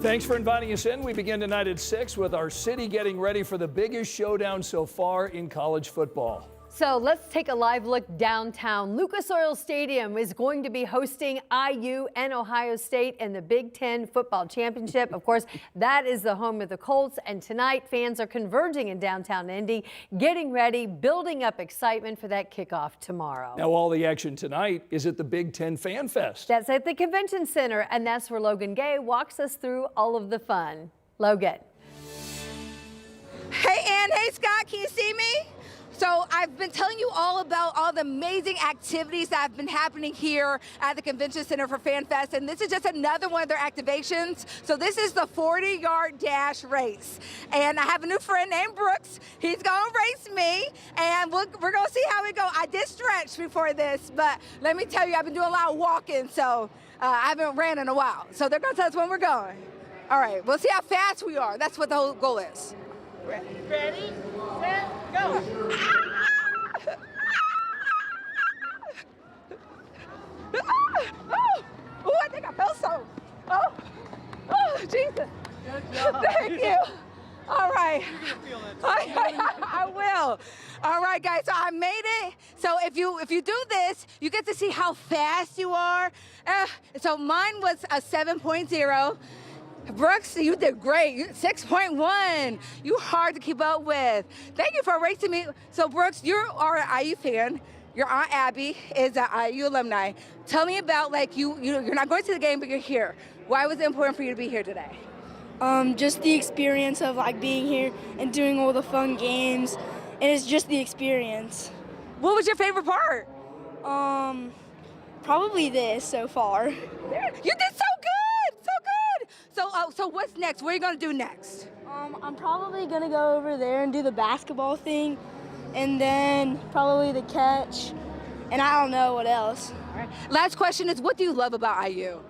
Thanks for inviting us in. We begin tonight at 6 with our city getting ready for the biggest showdown so far in college football. So let's take a live look downtown. Lucas Oil Stadium is going to be hosting IU and Ohio State in the Big Ten Football Championship. Of course, that is the home of the Colts. And tonight, fans are converging in downtown Indy, getting ready, building up excitement for that kickoff tomorrow. Now, all the action tonight is at the Big Ten FanFest. That's at the Convention Center, and that's where Logan Gay walks us through all of the fun. Logan. Hey, Ann. Hey, Scott. Can you see me? So I've been telling you all about all the amazing activities that have been happening here at the Convention Center for FanFest, and this is just another one of their activations. So this is the 40-yard dash race, and I have a new friend named Brooks. He's gonna race me, and we're gonna see how we go. I did stretch before this, but let me tell you, I've been doing a lot of walking, so I haven't ran in a while. So they're gonna tell us when we're going. All right, we'll see how fast we are. That's what the whole goal is. Ready, set, go. Oh, I think I felt so. Oh, Jesus. Good job. Thank you. All right. I will. All right, guys, so I made it. So if you do this, you get to see how fast you are. So mine was a 7.0. Brooks, you did great. 6.1. You hard to keep up with. Thank you for racing me. So Brooks, you are an IU fan. Your Aunt Abby is an IU alumni. Tell me about, like, you're not going to the game, but you're here. Why was it important for you to be here today? Just the experience of like being here and doing all the fun games, and it's just the experience. What was your favorite part? Probably this so far. You did so good, so good. So what's next? What are you gonna do next? I'm probably gonna go over there and do the basketball thing, and then probably the catch, and I don't know what else. All right. Last question is, what do you love about IU?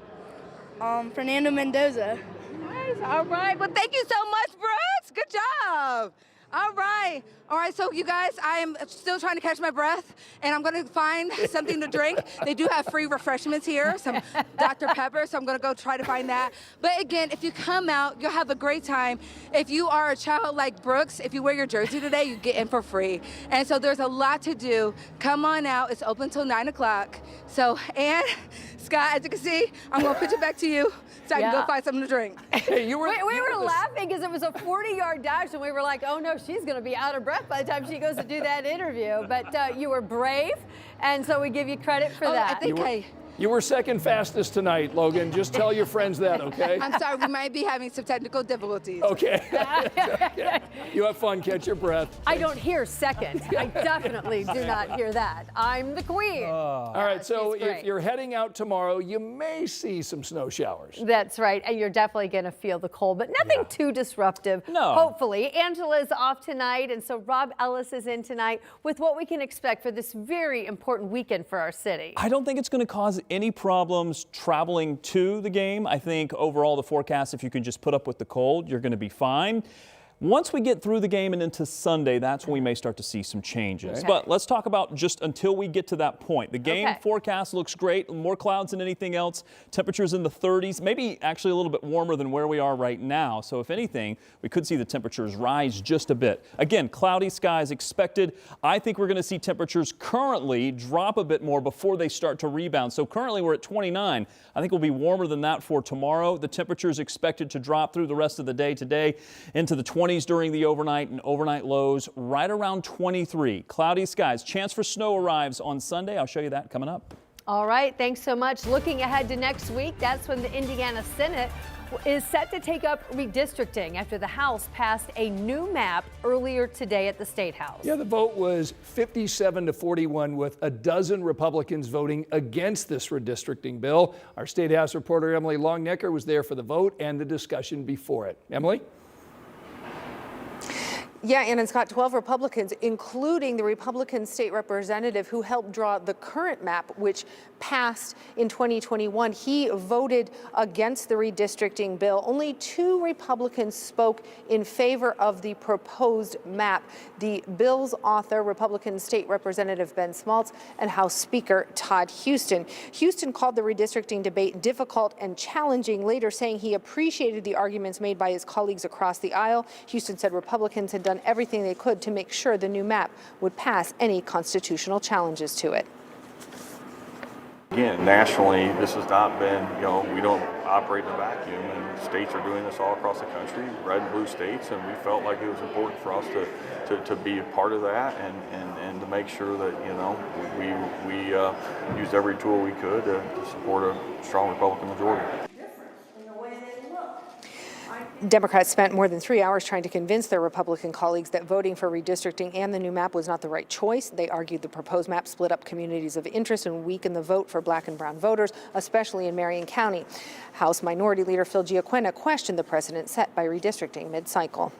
Fernando Mendoza. Nice. All right. Well, thank you so much, Brooks. Good job. All right. So you guys, I am still trying to catch my breath, and I'm going to find something to drink. They do have free refreshments here, some Dr. Pepper, so I'm going to go try to find that. But again, if you come out, you'll have a great time. If you are a child like Brooks, if you wear your jersey today, you get in for free. And so there's a lot to do. Come on out. It's open till 9 o'clock. So, Ann, Scott, as you can see, I'm going to put it back to you so I can go find something to drink. Hey, we were laughing because it was a 40-yard dash, and we were like, oh, no, she's going to be out of breath by the time she goes to do that interview. But you were brave, and so we give you credit for that. You were second fastest tonight, Logan. Just tell your friends that, okay? I'm sorry, we might be having some technical difficulties. Okay. You have fun, catch your breath. I don't hear second. I definitely do not hear that. I'm the queen. All right, so if you're heading out tomorrow, you may see some snow showers. That's right, and you're definitely going to feel the cold, but nothing too disruptive. No. Hopefully. Angela's off tonight, and so Rob Ellis is in tonight with what we can expect for this very important weekend for our city. I don't think it's going to cause any problems traveling to the game. I think overall the forecast, if you can just put up with the cold, you're going to be fine. Once we get through the game and into Sunday, that's when we may start to see some changes. But let's talk about just until we get to that point. The game forecast looks great. More clouds than anything else. Temperatures in the 30s, maybe actually a little bit warmer than where we are right now. So if anything, we could see the temperatures rise just a bit. Again, cloudy skies expected. I think we're going to see temperatures currently drop a bit more before they start to rebound. So currently we're at 29. I think we'll be warmer than that for tomorrow. The temperature is expected to drop through the rest of the day today into the 20s during the overnight, and overnight lows right around 23. Cloudy skies. Chance for snow arrives on Sunday. I'll show you that coming up. All right, thanks so much. Looking ahead to next week, that's when the Indiana Senate is set to take up redistricting after the House passed a new map earlier today at the State House. Yeah, the vote was 57-41 with a dozen Republicans voting against this redistricting bill. Our State House reporter Emily Longnecker was there for the vote and the discussion before it. Emily? Yeah, Ann and Scott, 12 Republicans, including the Republican state representative who helped draw the current map, which passed in 2021. He voted against the redistricting bill. Only 2 Republicans spoke in favor of the proposed map. The bill's author, Republican State Representative Ben Smaltz, and House Speaker Todd Houston. Houston called the redistricting debate difficult and challenging, later saying he appreciated the arguments made by his colleagues across the aisle. Houston said Republicans had done everything they could to make sure the new map would pass any constitutional challenges to it. Again, nationally, this has not been, we don't operate in a vacuum, and states are doing this all across the country, red and blue states, and we felt like it was important for us to be a part of that and to make sure that, we used every tool we could to support a strong Republican majority. Democrats spent more than 3 hours trying to convince their Republican colleagues that voting for redistricting and the new map was not the right choice. They argued the proposed map split up communities of interest and weakened the vote for black and brown voters, especially in Marion County. House Minority Leader Phil Giaquina questioned the precedent set by redistricting mid-cycle.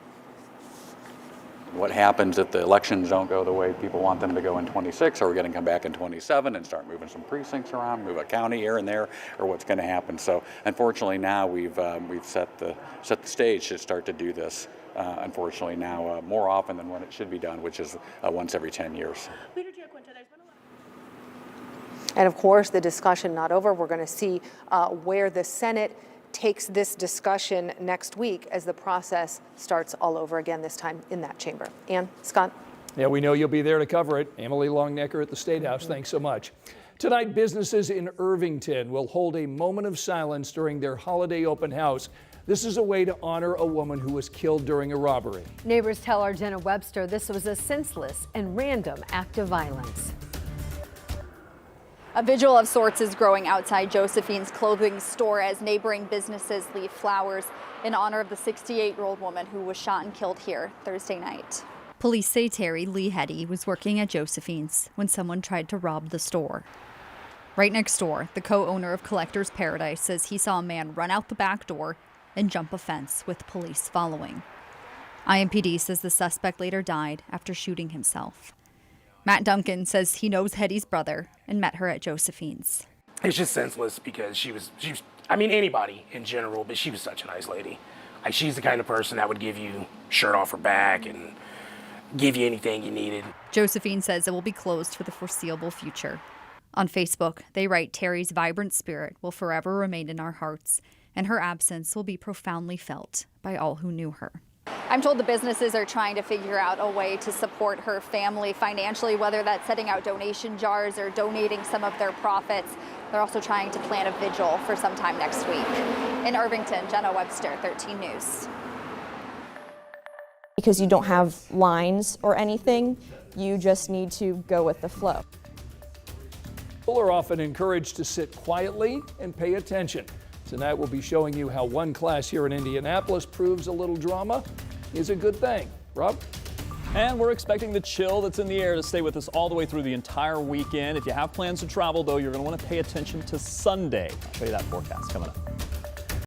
What happens if the elections don't go the way people want them to go in 26? Are we going to come back in 27 and start moving some precincts around, move a county here and there, or what's going to happen? So unfortunately now we've set the stage to start to do this. Unfortunately now more often than when it should be done, which is once every 10 years. And of course, the discussion not over. We're going to see where the Senate takes this discussion next week as the process starts all over again, this time in that chamber. Ann, Scott? Yeah, we know you'll be there to cover it. Emily Longnecker at the State House, thanks so much. Tonight, businesses in Irvington will hold a moment of silence during their holiday open house. This is a way to honor a woman who was killed during a robbery. Neighbors tell our Jenna Webster this was a senseless and random act of violence. A vigil of sorts is growing outside Josephine's clothing store as neighboring businesses leave flowers in honor of the 68-year-old woman who was shot and killed here Thursday night. Police say Terry Lee Hetty was working at Josephine's when someone tried to rob the store. Right next door, the co-owner of Collector's Paradise says he saw a man run out the back door and jump a fence with police following. IMPD says the suspect later died after shooting himself. Matt Duncan says he knows Hetty's brother and met her at Josephine's. It's just senseless because she was, I mean, anybody in general, but she was such a nice lady. Like, she's the kind of person that would give you shirt off her back and give you anything you needed. Josephine says it will be closed for the foreseeable future. On Facebook, they write, Terry's vibrant spirit will forever remain in our hearts, and her absence will be profoundly felt by all who knew her. I'm told the businesses are trying to figure out a way to support her family financially, whether that's setting out donation jars or donating some of their profits. They're also trying to plan a vigil for sometime next week. In Irvington, Jenna Webster, 13 News. Because you don't have lines or anything, you just need to go with the flow. People are often encouraged to sit quietly and pay attention. Tonight we'll be showing you how one class here in Indianapolis proves a little drama is a good thing. Rob? And we're expecting the chill that's in the air to stay with us all the way through the entire weekend. If you have plans to travel, though, you're going to want to pay attention to Sunday. I'll show you that forecast coming up.